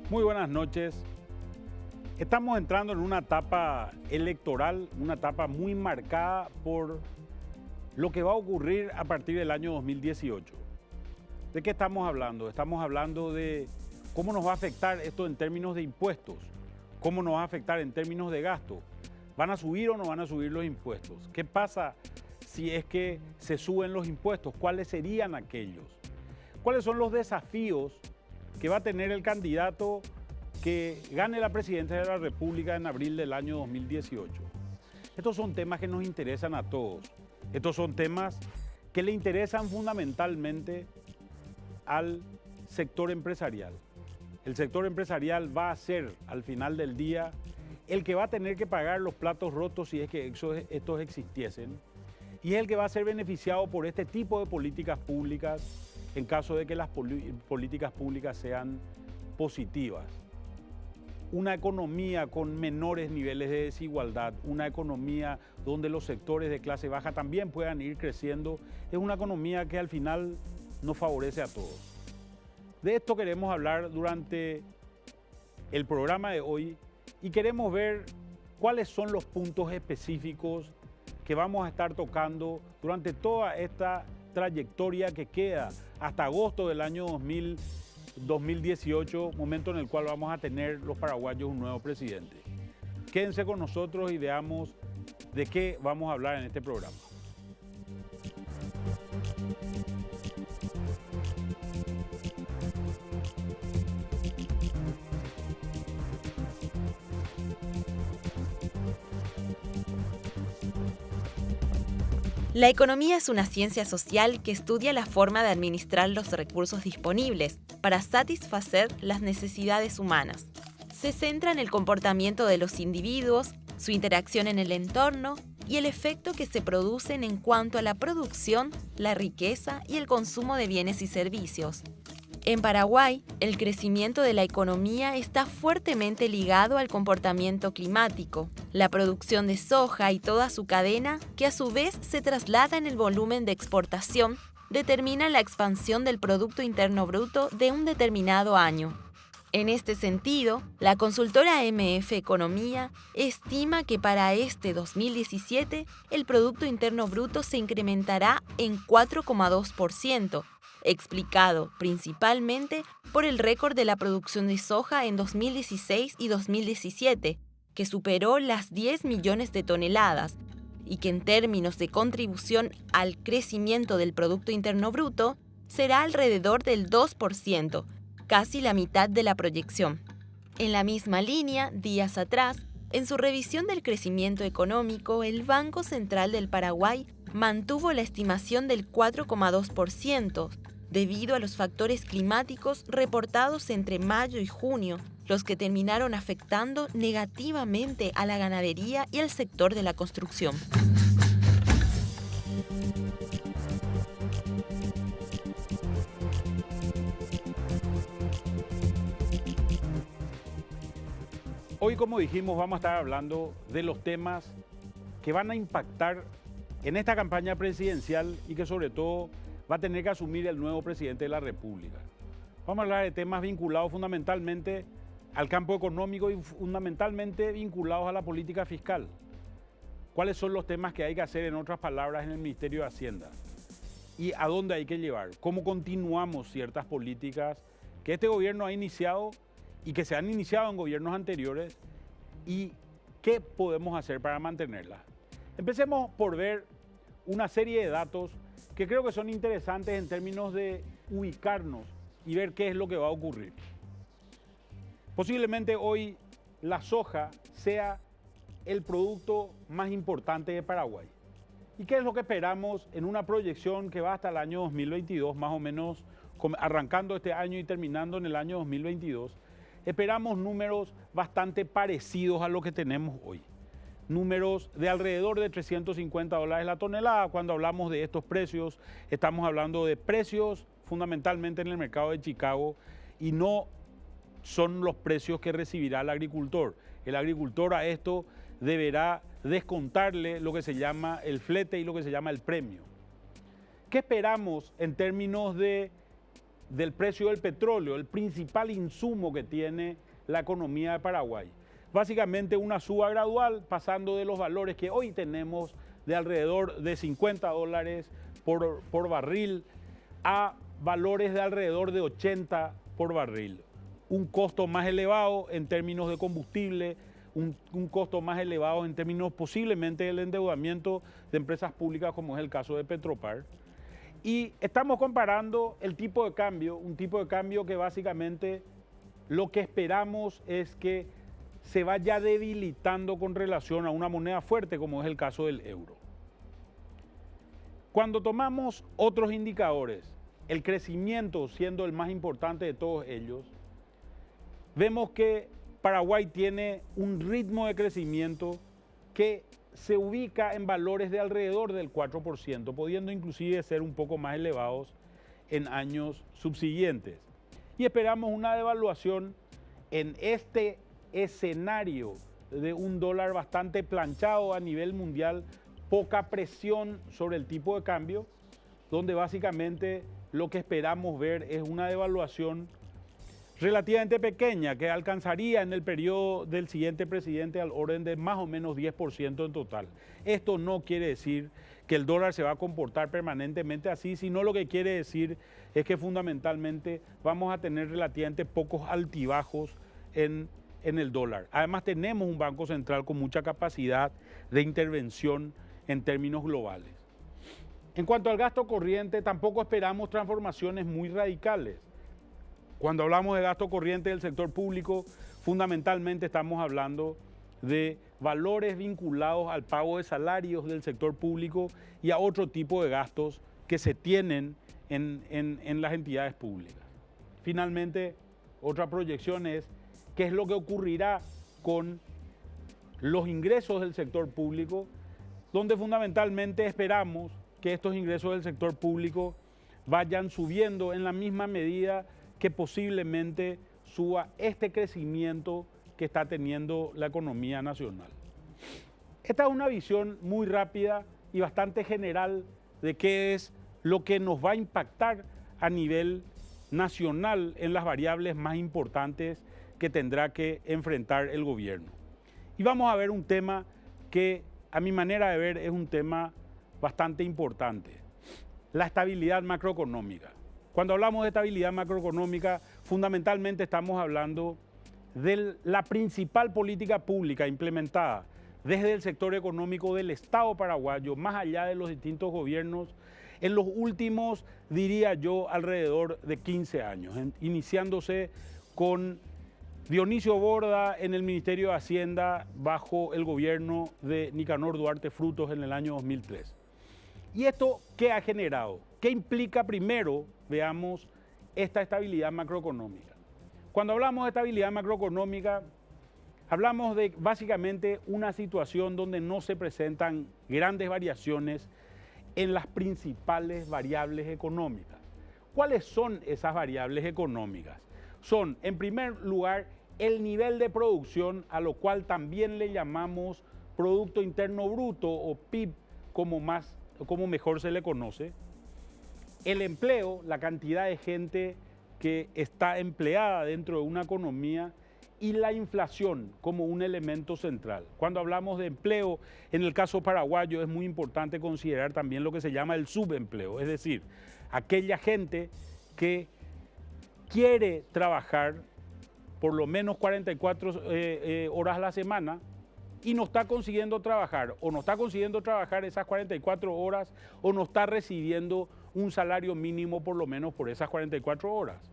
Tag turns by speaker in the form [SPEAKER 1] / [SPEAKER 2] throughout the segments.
[SPEAKER 1] Muy buenas noches. Estamos entrando en una etapa electoral, una etapa muy marcada por lo que va a ocurrir a partir del año 2018. ¿De qué estamos hablando? Estamos hablando de cómo nos va a afectar esto en términos de impuestos, cómo nos va a afectar en términos de gasto. ¿Van a subir o no van a subir los impuestos? ¿Qué pasa si es que se suben los impuestos? ¿Cuáles serían aquellos? ¿Cuáles son los desafíos que va a tener el candidato que gane la presidencia de la República en abril del año 2018? Estos son temas que nos interesan a todos. Estos son temas que le interesan fundamentalmente al sector empresarial. El sector empresarial va a ser, al final del día, el que va a tener que pagar los platos rotos si es que estos existiesen, y es el que va a ser beneficiado por este tipo de políticas públicas en caso de que las políticas públicas sean positivas. Una economía con menores niveles de desigualdad, una economía donde los sectores de clase baja también puedan ir creciendo, es una economía que al final nos favorece a todos. De esto queremos hablar durante el programa de hoy y queremos ver cuáles son los puntos específicos que vamos a estar tocando durante toda esta trayectoria que queda hasta agosto del año 2018, momento en el cual vamos a tener los paraguayos un nuevo presidente. Quédense con nosotros y veamos de qué vamos a hablar en este programa.
[SPEAKER 2] La economía es una ciencia social que estudia la forma de administrar los recursos disponibles para satisfacer las necesidades humanas. Se centra en el comportamiento de los individuos, su interacción en el entorno y el efecto que se producen en cuanto a la producción, la riqueza y el consumo de bienes y servicios. En Paraguay, el crecimiento de la economía está fuertemente ligado al comportamiento climático, la producción de soja y toda su cadena, que a su vez se traslada en el volumen de exportación, determina la expansión del Producto Interno Bruto de un determinado año. En este sentido, la consultora MF Economía estima que para este 2017 el Producto Interno Bruto se incrementará en 4,2%, explicado principalmente por el récord de la producción de soja en 2016 y 2017, que superó las 10 millones de toneladas, y que en términos de contribución al crecimiento del Producto Interno Bruto será alrededor del 2%, casi la mitad de la proyección. En la misma línea, días atrás, en su revisión del crecimiento económico, el Banco Central del Paraguay mantuvo la estimación del 4,2%, debido a los factores climáticos reportados entre mayo y junio, los que terminaron afectando negativamente a la ganadería y al sector de la construcción.
[SPEAKER 1] Hoy, como dijimos, vamos a estar hablando de los temas que van a impactar en esta campaña presidencial y que sobre todo va a tener que asumir el nuevo presidente de la República. Vamos a hablar de temas vinculados fundamentalmente al campo económico y fundamentalmente vinculados a la política fiscal. ¿Cuáles son los temas que hay que hacer, en otras palabras, en el Ministerio de Hacienda? ¿Y a dónde hay que llevar? ¿Cómo continuamos ciertas políticas que este gobierno ha iniciado y que se han iniciado en gobiernos anteriores? ¿Y qué podemos hacer para mantenerlas? Empecemos por ver una serie de datos que creo que son interesantes en términos de ubicarnos y ver qué es lo que va a ocurrir. Posiblemente hoy la soja sea el producto más importante de Paraguay. ¿Y qué es lo que esperamos en una proyección que va hasta el año 2022, más o menos arrancando este año y terminando en el año 2022? Esperamos números bastante parecidos a lo que tenemos hoy. Números de alrededor de $350 la tonelada. Cuando hablamos de estos precios, estamos hablando de precios fundamentalmente en el mercado de Chicago y no son los precios que recibirá el agricultor. El agricultor a esto deberá descontarle lo que se llama el flete y lo que se llama el premio. ¿Qué esperamos en términos del precio del petróleo, el principal insumo que tiene la economía de Paraguay? Básicamente una suba gradual, pasando de los valores que hoy tenemos de alrededor de $50 por barril a valores de alrededor de 80 por barril. Un costo más elevado en términos de combustible, un costo más elevado en términos posiblemente del endeudamiento de empresas públicas, como es el caso de Petropar. Y estamos comparando el tipo de cambio, un tipo de cambio que básicamente lo que esperamos es que se vaya debilitando con relación a una moneda fuerte, como es el caso del euro. Cuando tomamos otros indicadores, el crecimiento siendo el más importante de todos ellos, vemos que Paraguay tiene un ritmo de crecimiento que se ubica en valores de alrededor del 4%, pudiendo inclusive ser un poco más elevados en años subsiguientes. Y esperamos una devaluación en este escenario de un dólar bastante planchado a nivel mundial, poca presión sobre el tipo de cambio, donde básicamente lo que esperamos ver es una devaluación relativamente pequeña que alcanzaría en el periodo del siguiente presidente al orden de más o menos 10% en total. Esto no quiere decir que el dólar se va a comportar permanentemente así, sino lo que quiere decir es que fundamentalmente vamos a tener relativamente pocos altibajos en el dólar. Además tenemos un Banco Central con mucha capacidad de intervención en términos globales. En cuanto al gasto corriente, tampoco esperamos transformaciones muy radicales. Cuando hablamos de gasto corriente del sector público, fundamentalmente estamos hablando de valores vinculados al pago de salarios del sector público y a otro tipo de gastos que se tienen en las entidades públicas. Finalmente, otra proyección es qué es lo que ocurrirá con los ingresos del sector público, donde fundamentalmente esperamos que estos ingresos del sector público vayan subiendo en la misma medida que posiblemente suba este crecimiento que está teniendo la economía nacional. Esta es una visión muy rápida y bastante general de qué es lo que nos va a impactar a nivel nacional en las variables más importantes que tendrá que enfrentar el gobierno. Y vamos a ver un tema que a mi manera de ver es un tema bastante importante, la estabilidad macroeconómica. Cuando hablamos de estabilidad macroeconómica, fundamentalmente estamos hablando de la principal política pública implementada desde el sector económico del Estado paraguayo, más allá de los distintos gobiernos, en los últimos, diría yo, alrededor de 15 años, iniciándose con Dionisio Borda en el Ministerio de Hacienda bajo el gobierno de Nicanor Duarte Frutos en el año 2003. ¿Y esto qué ha generado? ¿Qué implica primero, veamos, esta estabilidad macroeconómica? Cuando hablamos de estabilidad macroeconómica, hablamos de básicamente una situación donde no se presentan grandes variaciones en las principales variables económicas. ¿Cuáles son esas variables económicas? Son, en primer lugar, el nivel de producción, a lo cual también le llamamos Producto Interno Bruto o PIB, como mejor se le conoce. El empleo, la cantidad de gente que está empleada dentro de una economía, y la inflación como un elemento central. Cuando hablamos de empleo, en el caso paraguayo es muy importante considerar también lo que se llama el subempleo, es decir, aquella gente que quiere trabajar por lo menos 44 horas a la semana y no está consiguiendo trabajar, o no está consiguiendo trabajar esas 44 horas, o no está recibiendo un salario mínimo por lo menos por esas 44 horas.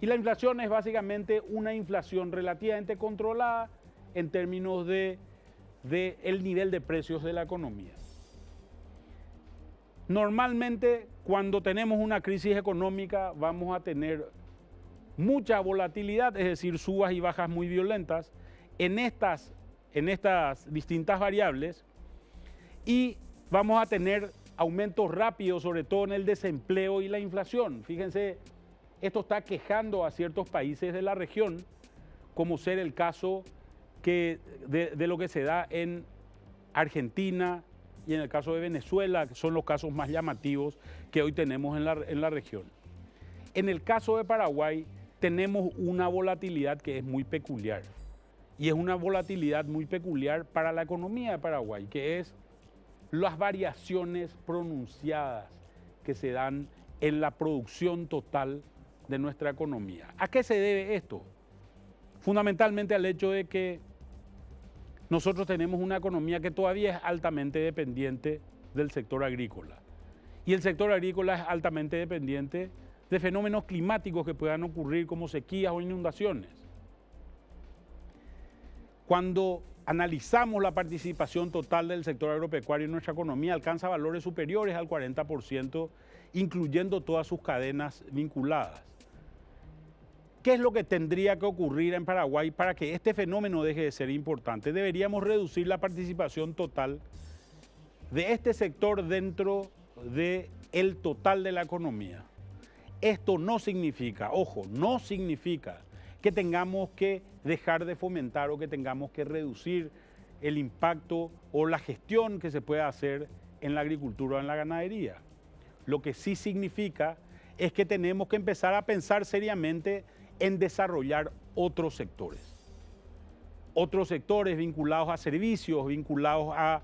[SPEAKER 1] Y la inflación es básicamente una inflación relativamente controlada en términos de el nivel de precios de la economía. Normalmente, cuando tenemos una crisis económica, vamos a tener mucha volatilidad, es decir, subas y bajas muy violentas en estas distintas variables, y vamos a tener aumentos rápidos, sobre todo en el desempleo y la inflación. Fíjense, esto está quejando a ciertos países de la región, como ser el caso de lo que se da en Argentina y en el caso de Venezuela, que son los casos más llamativos que hoy tenemos en la región. En el caso de Paraguay tenemos una volatilidad que es muy peculiar, y es una volatilidad muy peculiar para la economía de Paraguay, que es las variaciones pronunciadas que se dan en la producción total de nuestra economía. ¿A qué se debe esto? Fundamentalmente al hecho de que nosotros tenemos una economía que todavía es altamente dependiente del sector agrícola. Y el sector agrícola es altamente dependiente de fenómenos climáticos que puedan ocurrir como sequías o inundaciones. Cuando analizamos la participación total del sector agropecuario en nuestra economía, alcanza valores superiores al 40%, incluyendo todas sus cadenas vinculadas. ¿Qué es lo que tendría que ocurrir en Paraguay para que este fenómeno deje de ser importante? Deberíamos reducir la participación total de este sector dentro del total de la economía. Esto no significa, ojo, no significa que tengamos que dejar de fomentar o que tengamos que reducir el impacto o la gestión que se pueda hacer en la agricultura o en la ganadería. Lo que sí significa es que tenemos que empezar a pensar seriamente en desarrollar otros sectores vinculados a servicios, vinculados a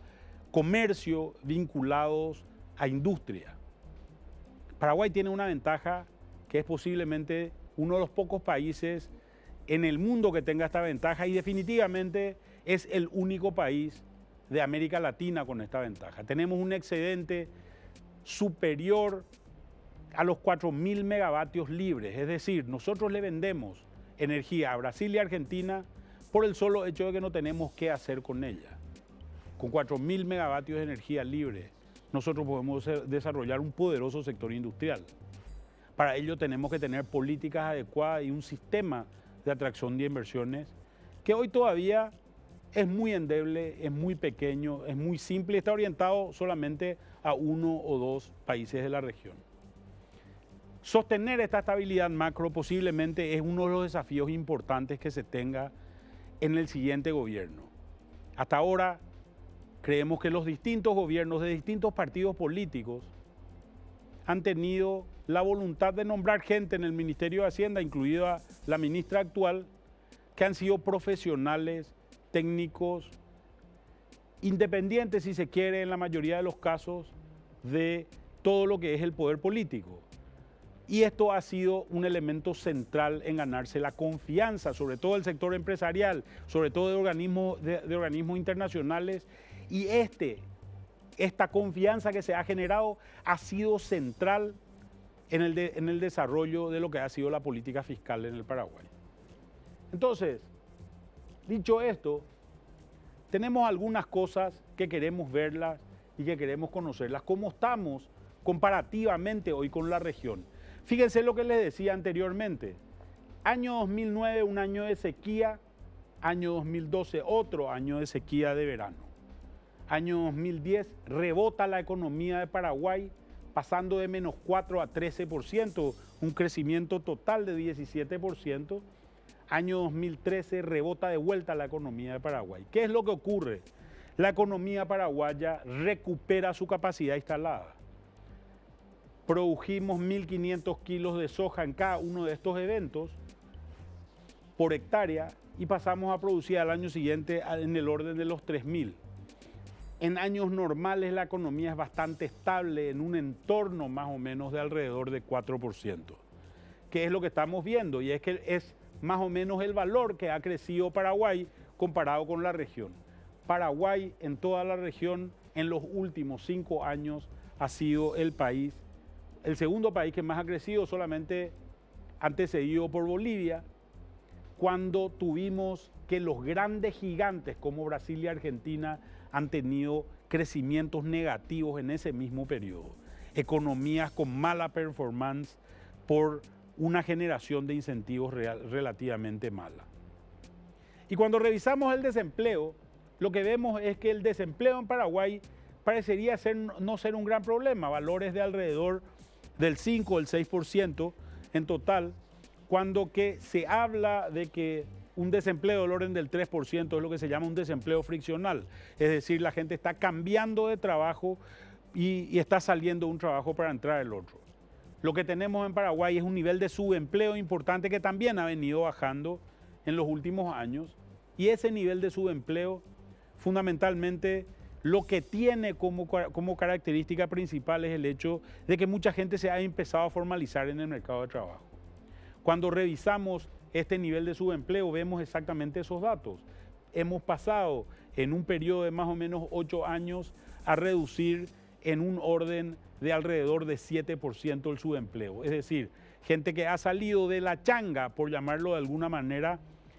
[SPEAKER 1] comercio, vinculados a industria. Paraguay tiene una ventaja que es posiblemente uno de los pocos países en el mundo que tenga esta ventaja, y definitivamente es el único país de América Latina con esta ventaja. Tenemos un excedente superior a los 4.000 megavatios libres, es decir, nosotros le vendemos energía a Brasil y Argentina por el solo hecho de que no tenemos qué hacer con ella. Con 4.000 megavatios de energía libre, nosotros podemos desarrollar un poderoso sector industrial. Para ello tenemos que tener políticas adecuadas y un sistema de atracción de inversiones que hoy todavía es muy endeble, es muy pequeño, es muy simple y está orientado solamente a uno o dos países de la región. Sostener esta estabilidad macro posiblemente es uno de los desafíos importantes que se tenga en el siguiente gobierno. Hasta ahora creemos que los distintos gobiernos de distintos partidos políticos han tenido la voluntad de nombrar gente en el Ministerio de Hacienda, incluida la ministra actual, que han sido profesionales, técnicos, independientes, si se quiere, en la mayoría de los casos, de todo lo que es el poder político. Y esto ha sido un elemento central en ganarse la confianza, sobre todo del sector empresarial, sobre todo de organismos internacionales. Y esta confianza que se ha generado ha sido central en el desarrollo de lo que ha sido la política fiscal en el Paraguay. Entonces, dicho esto, tenemos algunas cosas que queremos verlas y que queremos conocerlas. ¿Cómo estamos comparativamente hoy con la región? Fíjense lo que les decía anteriormente. Año 2009, un año de sequía. Año 2012, otro año de sequía de verano. Año 2010, rebota la economía de Paraguay, pasando de menos 4 a 13%, un crecimiento total de 17%. Año 2013, rebota de vuelta la economía de Paraguay. ¿Qué es lo que ocurre? La economía paraguaya recupera su capacidad instalada. Produjimos 1.500 kilos de soja en cada uno de estos eventos por hectárea y pasamos a producir al año siguiente en el orden de los 3.000. En años normales la economía es bastante estable en un entorno más o menos de alrededor de 4%. ¿Qué es lo que estamos viendo? Y es que es más o menos el valor que ha crecido Paraguay comparado con la región. Paraguay en toda la región en los últimos 5 años ha sido el segundo país que más ha crecido, solamente antecedido por Bolivia, cuando tuvimos que los grandes gigantes como Brasil y Argentina han tenido crecimientos negativos en ese mismo periodo. Economías con mala performance por una generación de incentivos relativamente mala. Y cuando revisamos el desempleo, lo que vemos es que el desempleo en Paraguay parecería no ser un gran problema, valores de alrededor del 5 o el 6% en total, cuando que se habla de que un desempleo del orden del 3% es lo que se llama un desempleo friccional. Es decir, la gente está cambiando de trabajo y está saliendo de un trabajo para entrar al otro. Lo que tenemos en Paraguay es un nivel de subempleo importante que también ha venido bajando en los últimos años. Y ese nivel de subempleo, fundamentalmente, lo que tiene como característica principal es el hecho de que mucha gente se ha empezado a formalizar en el mercado de trabajo. Cuando revisamos este nivel de subempleo, vemos exactamente esos datos. Hemos pasado en un periodo de más o menos 8 años a reducir en un orden de alrededor de 7% el subempleo. Es decir, gente que ha salido de la changa, por llamarlo de alguna manera,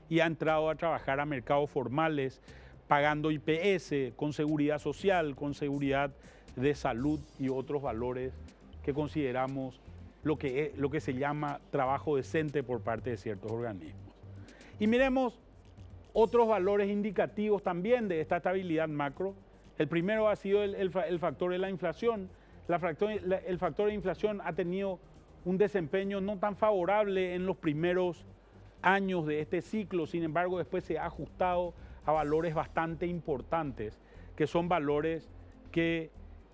[SPEAKER 1] y ha entrado a trabajar a mercados formales, pagando IPS, con seguridad social, con seguridad de salud y otros valores que consideramos lo que se llama trabajo decente por parte de ciertos organismos. Y miremos otros valores indicativos también de esta estabilidad macro. El primero ha sido el factor de la inflación. El factor de inflación ha tenido un desempeño no tan favorable en los primeros años de este ciclo, sin embargo después se ha ajustado a valores bastante importantes, que son valores que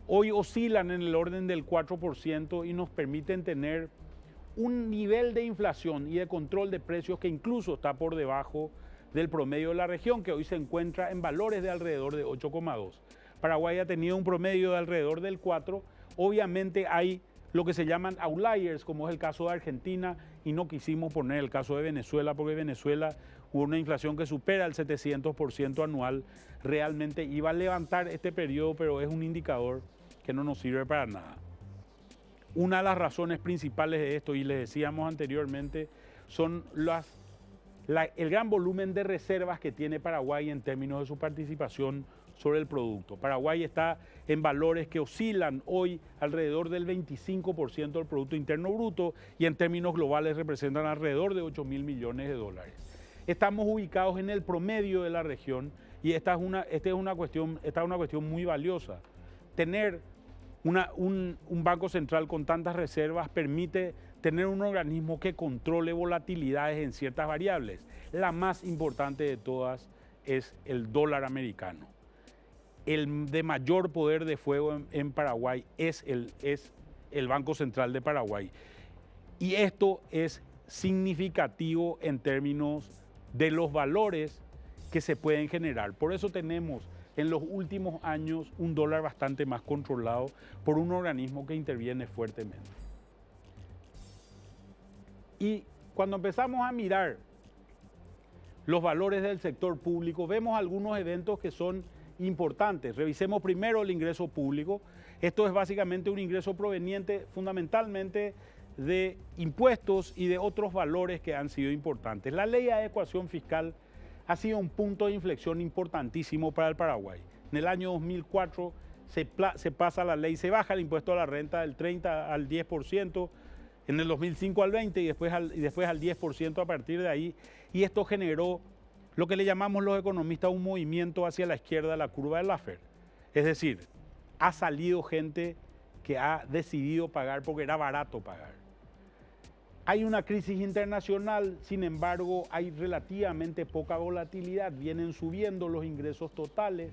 [SPEAKER 1] hoy oscilan en el orden del 4% y nos permiten tener un nivel de inflación y de control de precios que incluso está por debajo del promedio de la región, que hoy se encuentra en valores de alrededor de 8,2. Paraguay ha tenido un promedio de alrededor del 4. Obviamente hay lo que se llaman outliers, como es el caso de Argentina, y no quisimos poner el caso de Venezuela, porque Venezuela hubo una inflación que supera el 700% anual. Realmente iba a levantar este periodo, pero es un indicador que no nos sirve para nada. Una de las razones principales de esto, y les decíamos anteriormente, son el gran volumen de reservas que tiene Paraguay en términos de su participación sobre el producto. Paraguay está en valores que oscilan hoy alrededor del 25% del Producto Interno Bruto y en términos globales representan alrededor de 8.000 millones de dólares. Estamos ubicados en el promedio de la región y esta es una cuestión muy valiosa. Tener un banco central con tantas reservas permite tener un organismo que controle volatilidades en ciertas variables. La más importante de todas es el dólar americano. El de mayor poder de fuego en Paraguay es el Banco Central de Paraguay. Y esto es significativo en términos de los valores que se pueden generar. Por eso tenemos en los últimos años un dólar bastante más controlado por un organismo que interviene fuertemente. Y cuando empezamos a mirar los valores del sector público, vemos algunos eventos que son importantes. Revisemos primero el ingreso público. Esto es básicamente un ingreso proveniente fundamentalmente de impuestos y de otros valores que han sido importantes. La ley de adecuación fiscal ha sido un punto de inflexión importantísimo para el Paraguay. En el año 2004 se pasa la ley, se baja el impuesto a la renta del 30 al 10%, en el 2005 al 20% y después al 10% a partir de ahí. Y esto generó lo que le llamamos los economistas un movimiento hacia la izquierda de la curva de Laffer. Es decir, ha salido gente que ha decidido pagar porque era barato pagar. Hay una crisis internacional, sin embargo, hay relativamente poca volatilidad, vienen subiendo los ingresos totales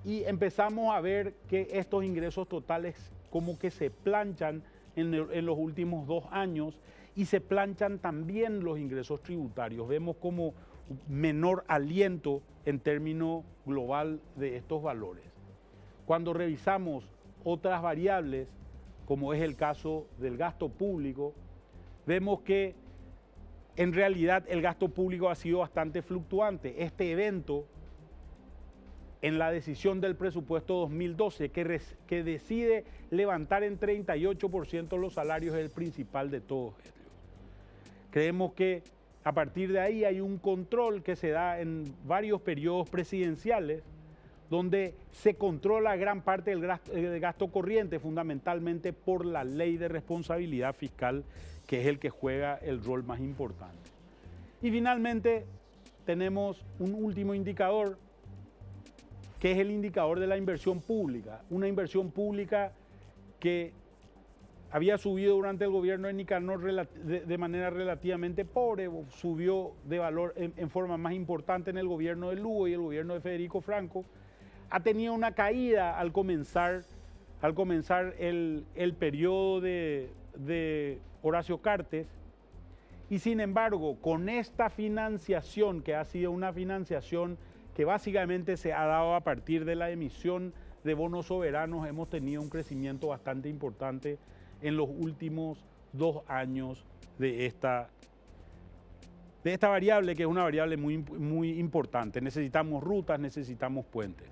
[SPEAKER 1] y empezamos a ver que estos ingresos totales como que se planchan en los últimos 2 años y se planchan también los ingresos tributarios. Vemos como menor aliento en términos global de estos valores. Cuando revisamos otras variables, como es el caso del gasto público, vemos que en realidad el gasto público ha sido bastante fluctuante. Este evento, en la decisión del presupuesto 2012, que decide levantar en 38% los salarios, es el principal de todos ellos. Creemos que a partir de ahí hay un control que se da en varios periodos presidenciales, donde se controla gran parte del gasto corriente, fundamentalmente por la ley de responsabilidad fiscal, que es el que juega el rol más importante. Y finalmente tenemos un último indicador, que es el indicador de la inversión pública. Una inversión pública que había subido durante el gobierno de Nicanor de manera relativamente pobre, subió de valor en forma más importante en el gobierno de Lugo y el gobierno de Federico Franco. Ha tenido una caída al comenzar el periodo de Horacio Cartes, y sin embargo, con esta financiación, que ha sido una financiación que básicamente se ha dado a partir de la emisión de bonos soberanos, hemos tenido un crecimiento bastante importante en los últimos 2 años de esta variable, que es una variable muy importante. Necesitamos rutas, necesitamos puentes.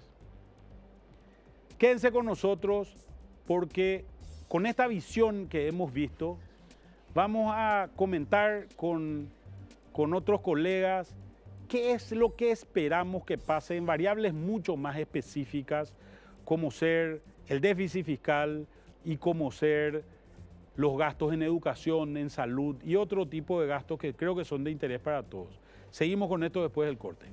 [SPEAKER 1] Quédense con nosotros porque con esta visión que hemos visto, vamos a comentar con otros colegas qué es lo que esperamos que pase en variables mucho más específicas, como ser el déficit fiscal y como ser los gastos en educación, en salud y otro tipo de gastos que creo que son de interés para todos. Seguimos con esto después del corte.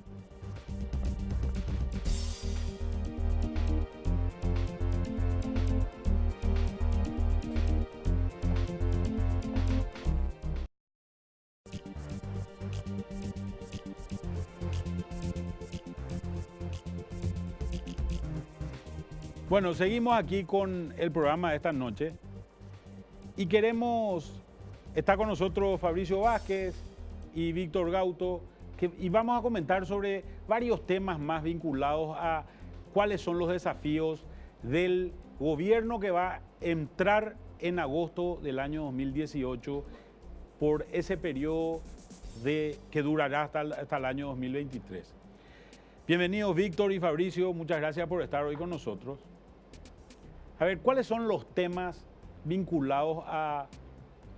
[SPEAKER 1] Bueno, seguimos aquí con el programa de esta noche y está con nosotros Fabricio Vázquez y Víctor Gauto, y vamos a comentar sobre varios temas más vinculados a cuáles son los desafíos del gobierno que va a entrar en agosto del año 2018 por ese periodo que durará hasta el año 2023. Bienvenidos Víctor y Fabricio, muchas gracias por estar hoy con nosotros. A ver, ¿cuáles son los temas vinculados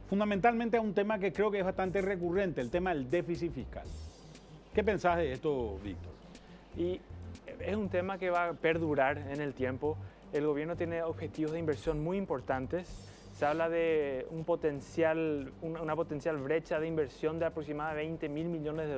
[SPEAKER 1] fundamentalmente a un tema que creo que es bastante recurrente, el tema del déficit fiscal? ¿Qué pensás de esto, Víctor?
[SPEAKER 3] Y es un tema que va a perdurar en el tiempo. El gobierno tiene objetivos de inversión muy importantes. Se habla de una potencial brecha de inversión de aproximadamente $20.000 millones.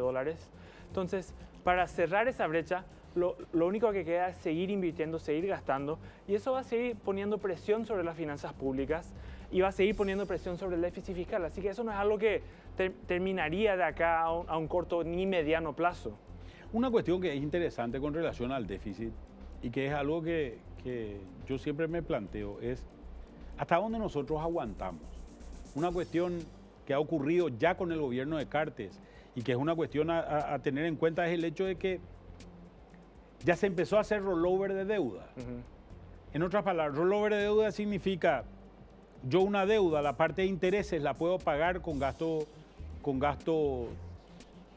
[SPEAKER 3] Entonces, para cerrar esa brecha, lo único que queda es seguir invirtiendo, seguir gastando, y eso va a seguir poniendo presión sobre las finanzas públicas y va a seguir poniendo presión sobre el déficit fiscal. Así que eso no es algo que terminaría de acá a un corto ni mediano plazo.
[SPEAKER 1] Una cuestión que es interesante con relación al déficit y que es algo que yo siempre me planteo es hasta dónde nosotros aguantamos. Una cuestión que ha ocurrido ya con el gobierno de Cartes y que es una cuestión a tener en cuenta es el hecho de que ya se empezó a hacer rollover de deuda. En otras palabras, rollover de deuda significa yo una deuda, la parte de intereses la puedo pagar con gasto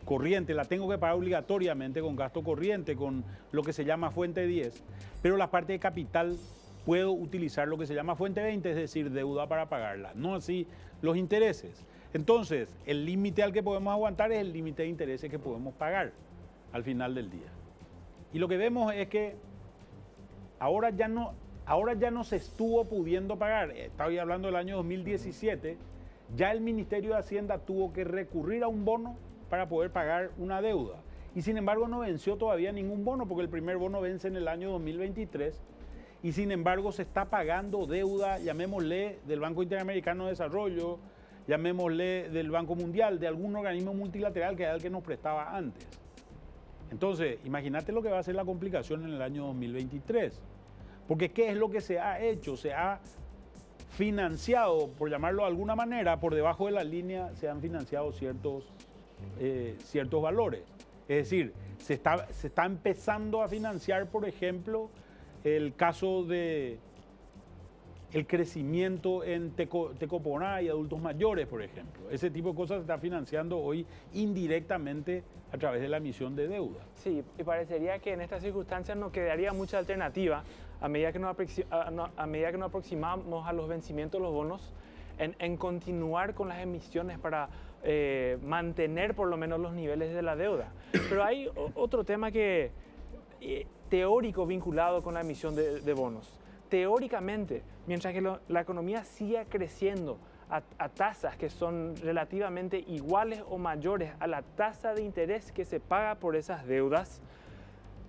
[SPEAKER 1] corriente, la tengo que pagar obligatoriamente con gasto corriente, con lo que se llama fuente 10, pero la parte de capital puedo utilizar lo que se llama fuente 20, es decir, deuda para pagarla, no así los intereses. Entonces, el límite al que podemos aguantar es el límite de intereses que podemos pagar al final del día. Y lo que vemos es que ahora ya no se estuvo pudiendo pagar. Estaba hablando del año 2017, ya el Ministerio de Hacienda tuvo que recurrir a un bono para poder pagar una deuda. Y sin embargo no venció todavía ningún bono, porque el primer bono vence en el año 2023. Y sin embargo se está pagando deuda, llamémosle del Banco Interamericano de Desarrollo, llamémosle del Banco Mundial, de algún organismo multilateral que era el que nos prestaba antes. Entonces, imagínate lo que va a ser la complicación en el año 2023. Porque ¿qué es lo que se ha hecho? Se ha financiado, por llamarlo de alguna manera, por debajo de la línea se han financiado ciertos valores. Es decir, se está empezando a financiar, por ejemplo, el caso de el crecimiento en Tecoponá y adultos mayores, por ejemplo. Ese tipo de cosas se está financiando hoy indirectamente a través de la emisión de deuda.
[SPEAKER 3] Sí, y parecería que en estas circunstancias no quedaría mucha alternativa a medida que nos aproximamos a los vencimientos de los bonos en continuar con las emisiones para mantener por lo menos los niveles de la deuda. Pero hay otro tema teórico vinculado con la emisión de bonos. Teóricamente, mientras que la economía siga creciendo a tasas que son relativamente iguales o mayores a la tasa de interés que se paga por esas deudas,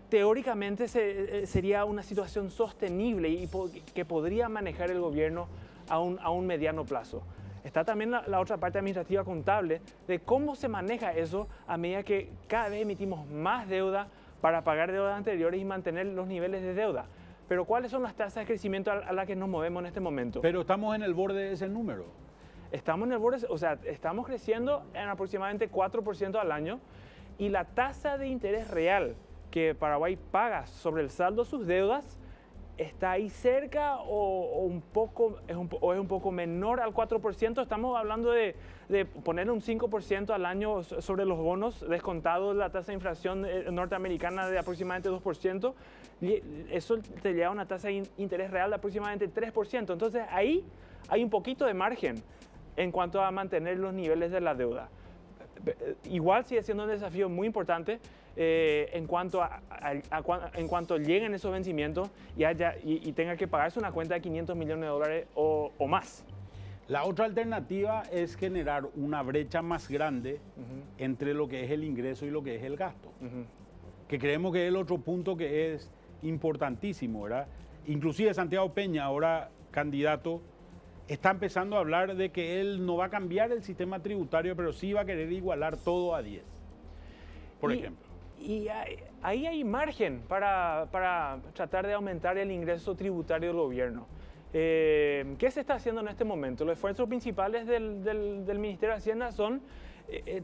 [SPEAKER 3] teóricamente sería una situación sostenible y que podría manejar el gobierno a un mediano plazo. Está también la otra parte administrativa contable de cómo se maneja eso a medida que cada vez emitimos más deuda para pagar deudas anteriores y mantener los niveles de deuda. Pero ¿cuáles son las tasas de crecimiento a las que nos movemos en este momento?
[SPEAKER 1] Pero estamos en el borde de ese número.
[SPEAKER 3] Estamos en el borde, o sea, estamos creciendo en aproximadamente 4% al año y la tasa de interés real que Paraguay paga sobre el saldo de sus deudas está ahí cerca o es un poco menor al 4%. Estamos hablando de poner un 5% al año sobre los bonos, descontado la tasa de inflación norteamericana de aproximadamente 2%. Y eso te lleva a una tasa de interés real de aproximadamente 3%. Entonces ahí hay un poquito de margen en cuanto a mantener los niveles de la deuda. Igual sigue siendo un desafío muy importante en cuanto lleguen esos vencimientos y tenga que pagarse una cuenta de 500 millones de dólares o más.
[SPEAKER 1] La otra alternativa es generar una brecha más grande entre lo que es el ingreso y lo que es el gasto, que creemos que es el otro punto que es importantísimo, ¿verdad? Inclusive Santiago Peña, ahora candidato, está empezando a hablar de que él no va a cambiar el sistema tributario, pero sí va a querer igualar todo a 10, por ejemplo.
[SPEAKER 3] Y ahí hay margen para tratar de aumentar el ingreso tributario del gobierno. ¿Qué se está haciendo en este momento? Los esfuerzos principales del Ministerio de Hacienda son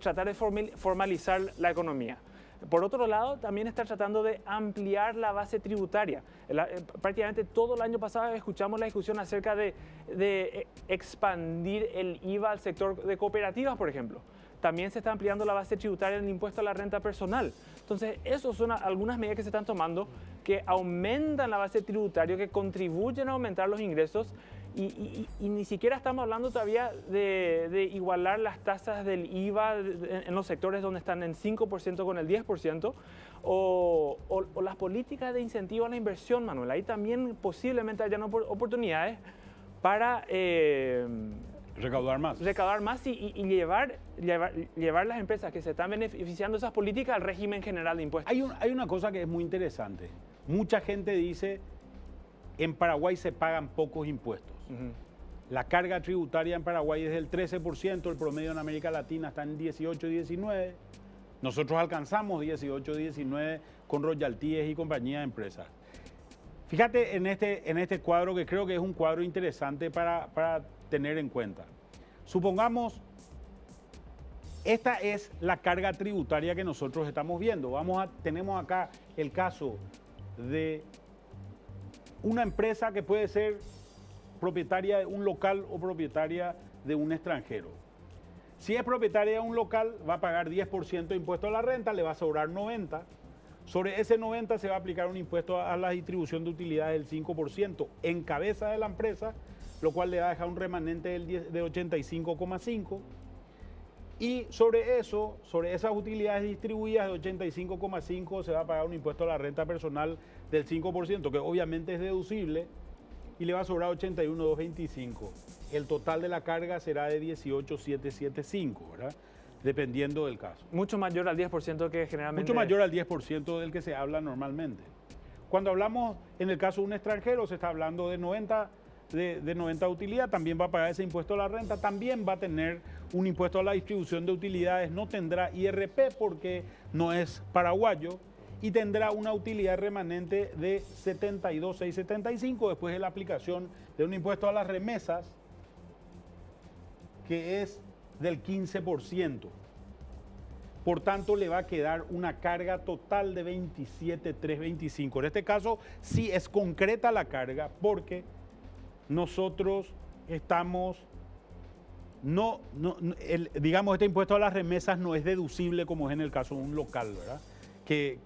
[SPEAKER 3] tratar de formalizar la economía. Por otro lado, también está tratando de ampliar la base tributaria. Prácticamente todo el año pasado escuchamos la discusión acerca de expandir el IVA al sector de cooperativas, por ejemplo. También se está ampliando la base tributaria del impuesto a la renta personal. Entonces, esas son algunas medidas que se están tomando que aumentan la base tributaria, que contribuyen a aumentar los ingresos y ni siquiera estamos hablando todavía de igualar las tasas del IVA en los sectores donde están en 5% con el 10%, o las políticas de incentivo a la inversión, Manuel. Ahí también posiblemente hayan oportunidades para
[SPEAKER 1] recaudar más
[SPEAKER 3] y llevar las empresas que se están beneficiando de esas políticas al régimen general de impuestos.
[SPEAKER 1] Hay una cosa que es muy interesante. Mucha gente dice, en Paraguay se pagan pocos impuestos. La carga tributaria en Paraguay es del 13%, el promedio en América Latina está en 18, 19. Nosotros alcanzamos 18, 19 con royalties y compañías de empresas. Fíjate en este cuadro, que creo que es un cuadro interesante para tener en cuenta. Supongamos, esta es la carga tributaria que nosotros estamos viendo. Tenemos acá el caso de una empresa que puede ser propietaria de un local o propietaria de un extranjero. Si es propietaria de un local, va a pagar 10% de impuesto a la renta, le va a sobrar 90%. Sobre ese 90% se va a aplicar un impuesto a la distribución de utilidades del 5% en cabeza de la empresa, lo cual le va a dejar un remanente de 85,5%. Y sobre esas utilidades distribuidas de 85,5% se va a pagar un impuesto a la renta personal del 5%, que obviamente es deducible, y le va a sobrar 81,225. El total de la carga será de 18,775, ¿verdad? Dependiendo del caso.
[SPEAKER 3] Mucho mayor al 10% que generalmente...
[SPEAKER 1] Mucho mayor al 10% del que se habla normalmente. Cuando hablamos, en el caso de un extranjero, se está hablando de 90 utilidad, también va a pagar ese impuesto a la renta, también va a tener un impuesto a la distribución de utilidades, no tendrá IRP porque no es paraguayo, y tendrá una utilidad remanente de 72,675 después de la aplicación de un impuesto a las remesas que es del 15%. Por tanto, le va a quedar una carga total de 27,325. En este caso, sí es concreta la carga porque nosotros estamos, digamos, este impuesto a las remesas no es deducible como es en el caso de un local, ¿verdad? Que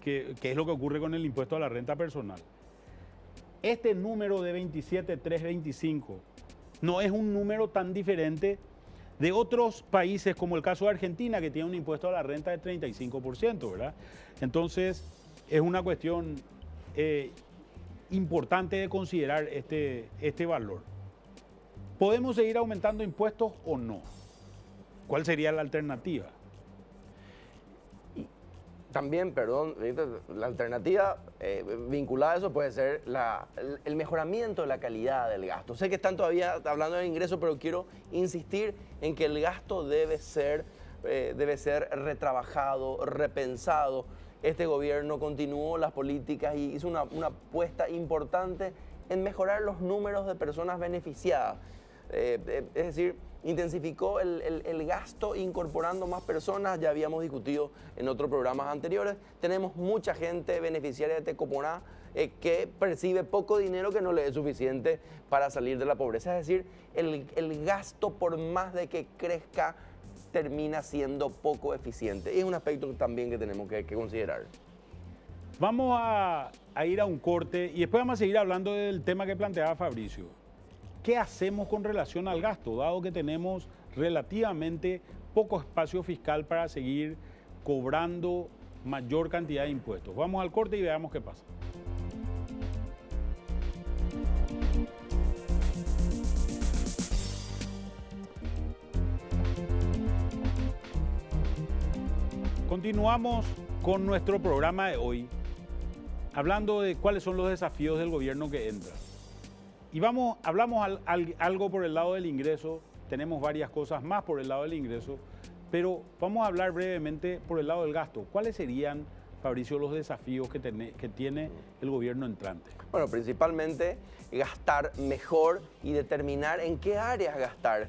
[SPEAKER 1] es lo que ocurre con el impuesto a la renta personal. Este número de 27,325 no es un número tan diferente de otros países como el caso de Argentina, que tiene un impuesto a la renta de 35%, ¿verdad? Entonces, es una cuestión importante de considerar este valor. ¿Podemos seguir aumentando impuestos o no? ¿Cuál sería la alternativa?
[SPEAKER 4] También, perdón, la alternativa vinculada a eso puede ser el mejoramiento de la calidad del gasto. Sé que están todavía hablando del ingreso, pero quiero insistir en que el gasto debe ser retrabajado, repensado. Este gobierno continuó las políticas y hizo una apuesta importante en mejorar los números de personas beneficiadas. Es decir, intensificó el gasto incorporando más personas. Ya habíamos discutido en otros programas anteriores. Tenemos mucha gente beneficiaria de Tecoponá que percibe poco dinero que no le es suficiente para salir de la pobreza. Es decir, el gasto, por más de que crezca, termina siendo poco eficiente. Y es un aspecto también que tenemos que considerar.
[SPEAKER 1] Vamos a ir a un corte y después vamos a seguir hablando del tema que planteaba Fabricio. ¿Qué hacemos con relación al gasto, dado que tenemos relativamente poco espacio fiscal para seguir cobrando mayor cantidad de impuestos? Vamos al corte y veamos qué pasa. Continuamos con nuestro programa de hoy, hablando de cuáles son los desafíos del gobierno que entra. Y hablamos algo por el lado del ingreso, tenemos varias cosas más por el lado del ingreso, pero vamos a hablar brevemente por el lado del gasto. ¿Cuáles serían, Fabricio, los desafíos que tiene el gobierno entrante?
[SPEAKER 4] Bueno, principalmente gastar mejor y determinar en qué áreas gastar.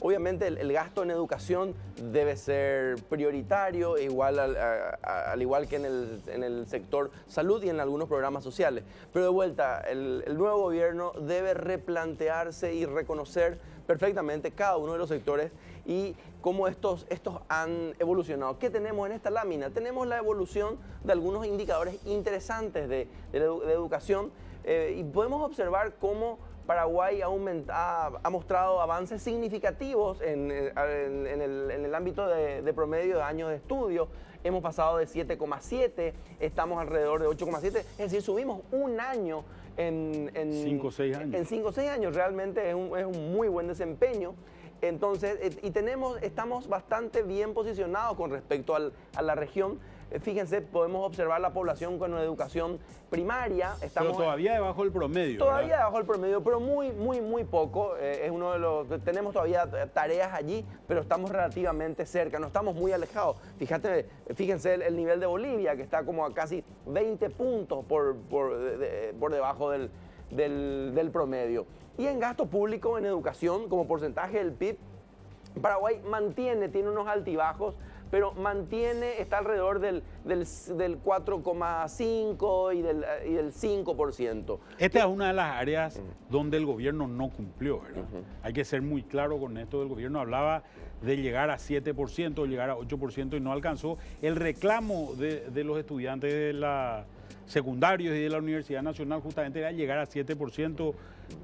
[SPEAKER 4] Obviamente el gasto en educación debe ser prioritario, al igual que en el sector salud y en algunos programas sociales. Pero de vuelta, el nuevo gobierno debe replantearse y reconocer perfectamente cada uno de los sectores y cómo estos han evolucionado. ¿Qué tenemos en esta lámina? Tenemos la evolución de algunos indicadores interesantes de educación y podemos observar cómo Paraguay ha mostrado avances significativos en el ámbito de promedio de años de estudio. Hemos pasado de 7,7, estamos alrededor de 8,7, es decir, subimos un año en
[SPEAKER 1] 5 o 6 años.
[SPEAKER 4] En 5 o 6 años, realmente es un muy buen desempeño. Entonces, estamos bastante bien posicionados con respecto a la región. Fíjense, podemos observar la población con educación primaria.
[SPEAKER 1] Pero todavía debajo del promedio.
[SPEAKER 4] Todavía
[SPEAKER 1] ¿verdad?
[SPEAKER 4] debajo del promedio, pero muy poco. Tenemos todavía tareas allí, pero estamos relativamente cerca, no estamos muy alejados. Fíjense el nivel de Bolivia, que está como a casi 20 puntos por debajo del promedio. Y en gasto público, en educación, como porcentaje del PIB, Paraguay tiene unos altibajos, pero está alrededor del 4,5 y del 5%.
[SPEAKER 1] Esta es una de las áreas donde el gobierno no cumplió, ¿verdad? Hay que ser muy claro con esto. El gobierno hablaba de llegar a 7%, llegar a 8% y no alcanzó. El reclamo de los estudiantes de la secundarios y de la Universidad Nacional justamente era llegar a 7%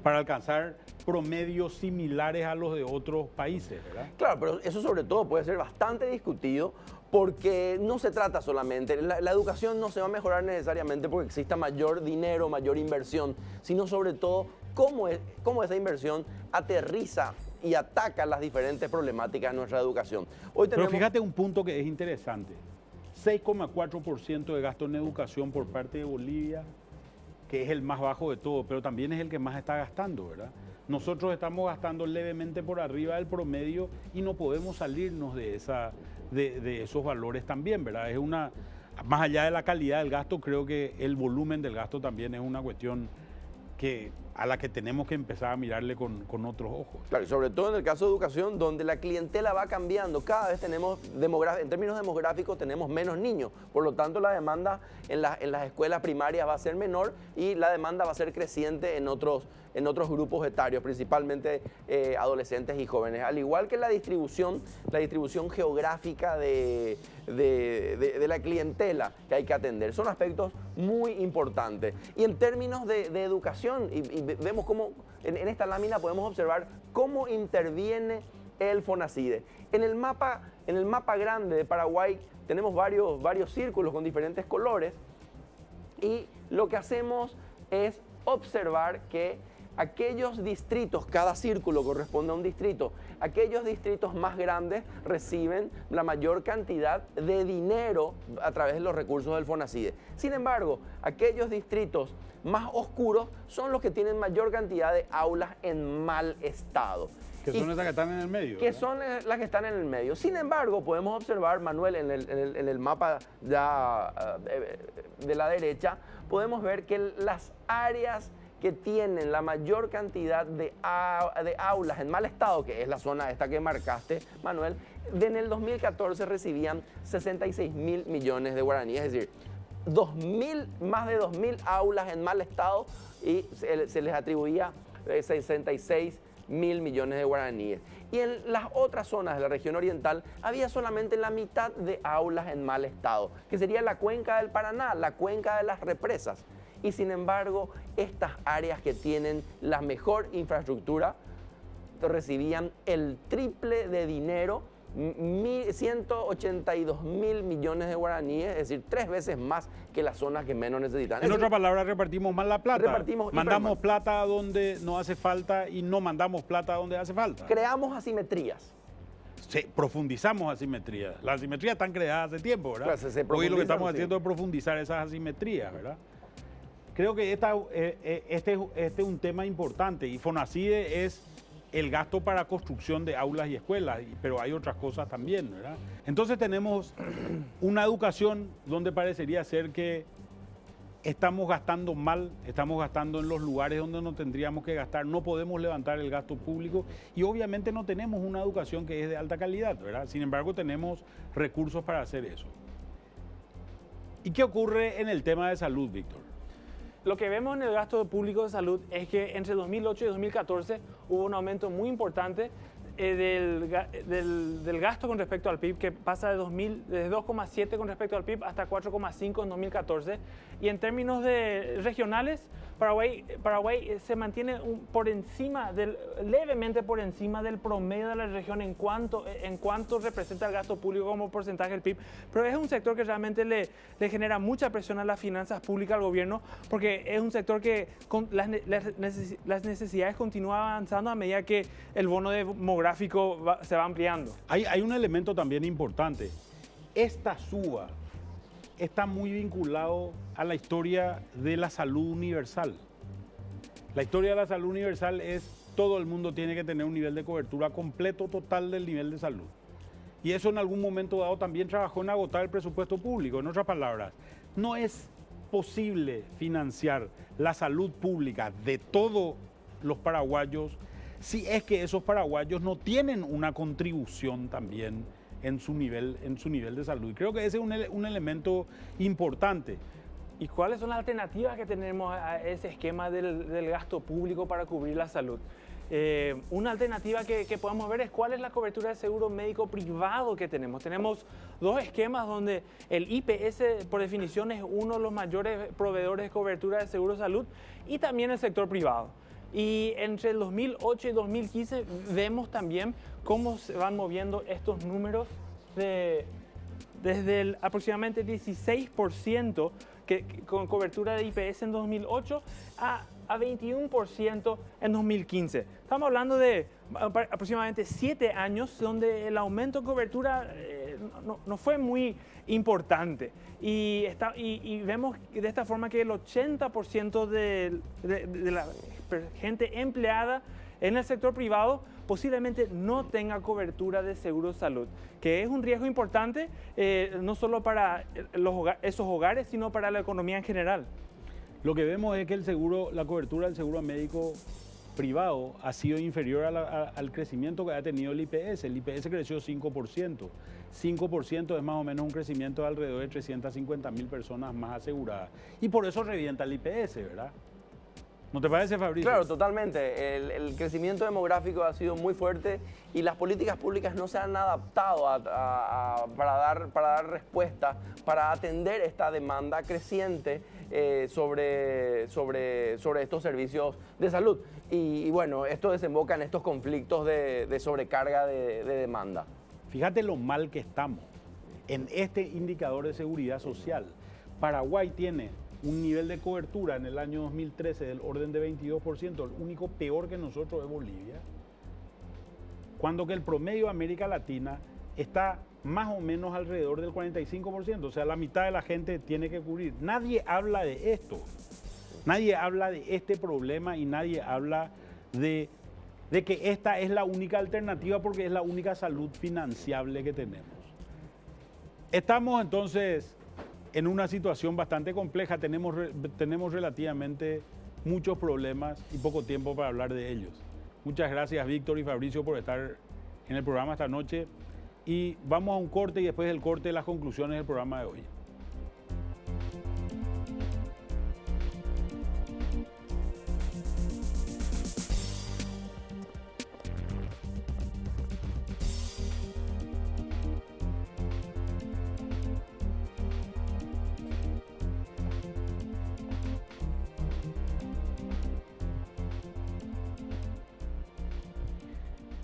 [SPEAKER 1] para alcanzar promedios similares a los de otros países, ¿verdad?
[SPEAKER 4] Claro, pero eso sobre todo puede ser bastante discutido porque no se trata solamente, la educación no se va a mejorar necesariamente porque exista mayor dinero, mayor inversión, sino sobre todo cómo esa inversión aterriza y ataca las diferentes problemáticas de nuestra educación.
[SPEAKER 1] Pero fíjate un punto que es interesante. 6,4% de gasto en educación por parte de Bolivia, que es el más bajo de todo, pero también es el que más está gastando, ¿verdad? Nosotros estamos gastando levemente por arriba del promedio y no podemos salirnos de esos valores también, ¿verdad? Más allá de la calidad del gasto, creo que el volumen del gasto también es una cuestión a la que tenemos que empezar a mirarle con otros ojos.
[SPEAKER 4] Claro, y sobre todo en el caso de educación, donde la clientela va cambiando. Cada vez en términos demográficos, tenemos menos niños. Por lo tanto, la demanda en las escuelas primarias va a ser menor y la demanda va a ser creciente en otros grupos etarios, principalmente adolescentes y jóvenes. Al igual que la distribución geográfica de la clientela que hay que atender. Son aspectos muy importantes. Y en términos de educación, y vemos cómo en esta lámina podemos observar cómo interviene el FONACIDE. En el mapa grande de Paraguay tenemos varios círculos con diferentes colores y lo que hacemos es observar que aquellos distritos, cada círculo corresponde a un distrito, aquellos distritos más grandes reciben la mayor cantidad de dinero a través de los recursos del FONACIDE. Sin embargo, aquellos distritos más oscuros son los que tienen mayor cantidad de aulas en mal estado.
[SPEAKER 1] Que son esas que están en el medio.
[SPEAKER 4] Que
[SPEAKER 1] ¿verdad?
[SPEAKER 4] son las que están en el medio. Sin embargo, podemos observar, Manuel, en el mapa ya, de la derecha, podemos ver que las áreas que tienen la mayor cantidad de aulas en mal estado, que es la zona esta que marcaste, Manuel, en el 2014 recibían 66.000 millones de guaraníes, es decir, más de 2.000 aulas en mal estado y se les atribuía 66.000 millones de guaraníes. Y en las otras zonas de la región oriental había solamente la mitad de aulas en mal estado, que sería la cuenca del Paraná, la cuenca de las represas. Y sin embargo, estas áreas que tienen la mejor infraestructura recibían el triple de dinero, 182.000 millones de guaraníes, es decir, 3 veces más que las zonas que menos necesitan.
[SPEAKER 1] En otras palabras, repartimos mal la plata. Mandamos
[SPEAKER 4] mal.
[SPEAKER 1] plata a donde no hace falta y no mandamos plata a donde hace falta.
[SPEAKER 4] Creamos asimetrías.
[SPEAKER 1] Profundizamos asimetrías. Las asimetrías están creadas hace tiempo, ¿verdad?
[SPEAKER 4] Pues se
[SPEAKER 1] Hoy lo que estamos
[SPEAKER 4] sí.
[SPEAKER 1] haciendo es profundizar esas asimetrías, ¿verdad? Creo que este es un tema importante y FONACIDE es el gasto para construcción de aulas y escuelas, pero hay otras cosas también, ¿verdad? Entonces tenemos una educación donde parecería ser que estamos gastando mal, estamos gastando en los lugares donde no tendríamos que gastar, no podemos levantar el gasto público y obviamente no tenemos una educación que es de alta calidad, ¿verdad? Sin embargo, tenemos recursos para hacer eso. ¿Y qué ocurre en el tema de salud, Víctor?
[SPEAKER 3] Lo que vemos en el gasto público de salud es que entre 2008 y 2014 hubo un aumento muy importante del gasto con respecto al PIB, que pasa de 2,7 con respecto al PIB hasta 4,5 en 2014. Y en términos regionales, Paraguay se mantiene levemente por encima del promedio de la región en cuanto representa el gasto público como porcentaje del PIB. Pero es un sector que realmente le genera mucha presión a las finanzas públicas al gobierno, porque es un sector que las necesidades continúan avanzando a medida que el bono demográfico se va ampliando.
[SPEAKER 1] Hay un elemento también importante. Esta suba está muy vinculado a la historia de la salud universal. La historia de la salud universal es todo el mundo tiene que tener un nivel de cobertura completo, total del nivel de salud. Y eso en algún momento dado también trabajó en agotar el presupuesto público. En otras palabras, no es posible financiar la salud pública de todos los paraguayos si es que esos paraguayos no tienen una contribución también en su nivel de salud. Y creo que ese es un elemento importante.
[SPEAKER 3] ¿Y cuáles son las alternativas que tenemos a ese esquema del gasto público para cubrir la salud? Una alternativa que podemos ver es cuál es la cobertura de seguro médico privado que tenemos. Tenemos 2 esquemas donde el IPS, por definición, es uno de los mayores proveedores de cobertura de seguro salud y también el sector privado. Y entre el 2008 y 2015 vemos también cómo se van moviendo estos números desde el aproximadamente 16% con cobertura de IPS en 2008 a 21% en 2015. Estamos hablando de aproximadamente 7 años donde el aumento de cobertura no fue muy importante. Y vemos de esta forma que el 80% de la gente empleada en el sector privado posiblemente no tenga cobertura de seguro salud, que es un riesgo importante no solo para esos hogares, sino para la economía en general.
[SPEAKER 1] Lo que vemos es que la cobertura del seguro médico privado ha sido inferior al crecimiento que ha tenido el IPS. El IPS creció 5%. 5% es más o menos un crecimiento de alrededor de 350.000 personas más aseguradas. Y por eso revienta el IPS, ¿verdad? ¿No te parece, Fabricio?
[SPEAKER 4] Claro, totalmente. El crecimiento demográfico ha sido muy fuerte y las políticas públicas no se han adaptado para dar respuesta, para atender esta demanda creciente sobre estos servicios de salud. Y bueno, esto desemboca en estos conflictos de sobrecarga de demanda.
[SPEAKER 1] Fíjate lo mal que estamos en este indicador de seguridad social. Paraguay tiene un nivel de cobertura en el año 2013 del orden de 22%, el único peor que nosotros es Bolivia, cuando que el promedio de América Latina está más o menos alrededor del 45%, o sea, la mitad de la gente tiene que cubrir. Nadie habla de esto, nadie habla de este problema y nadie habla de que esta es la única alternativa porque es la única salud financiable que tenemos. Estamos entonces en una situación bastante compleja, tenemos relativamente muchos problemas y poco tiempo para hablar de ellos. Muchas gracias Víctor y Fabricio por estar en el programa esta noche y vamos a un corte y después del corte las conclusiones del programa de hoy.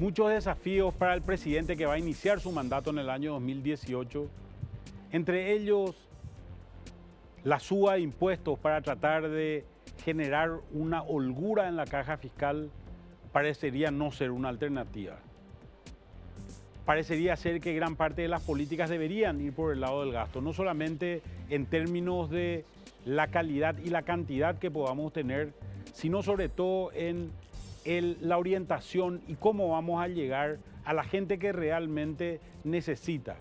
[SPEAKER 1] Muchos desafíos para el presidente que va a iniciar su mandato en el año 2018, entre ellos la suba de impuestos para tratar de generar una holgura en la caja fiscal, parecería no ser una alternativa. Parecería ser que gran parte de las políticas deberían ir por el lado del gasto, no solamente en términos de la calidad y la cantidad que podamos tener, sino sobre todo en la orientación y cómo vamos a llegar a la gente que realmente necesita.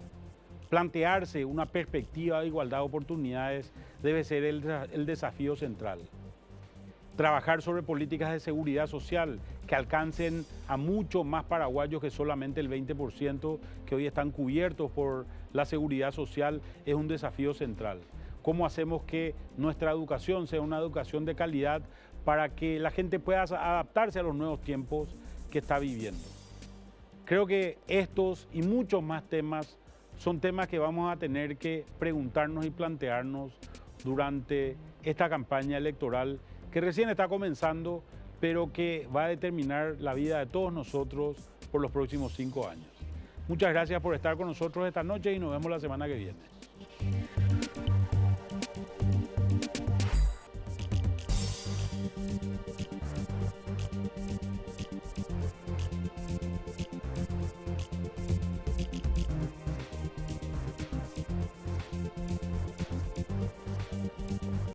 [SPEAKER 1] Plantearse una perspectiva de igualdad de oportunidades debe ser el desafío central. Trabajar sobre políticas de seguridad social que alcancen a mucho más paraguayos que solamente el 20% que hoy están cubiertos por la seguridad social es un desafío central. ¿Cómo hacemos que nuestra educación sea una educación de calidad para que la gente pueda adaptarse a los nuevos tiempos que está viviendo? Creo que estos y muchos más temas son temas que vamos a tener que preguntarnos y plantearnos durante esta campaña electoral que recién está comenzando, pero que va a determinar la vida de todos nosotros por los próximos 5 años. Muchas gracias por estar con nosotros esta noche y nos vemos la semana que viene.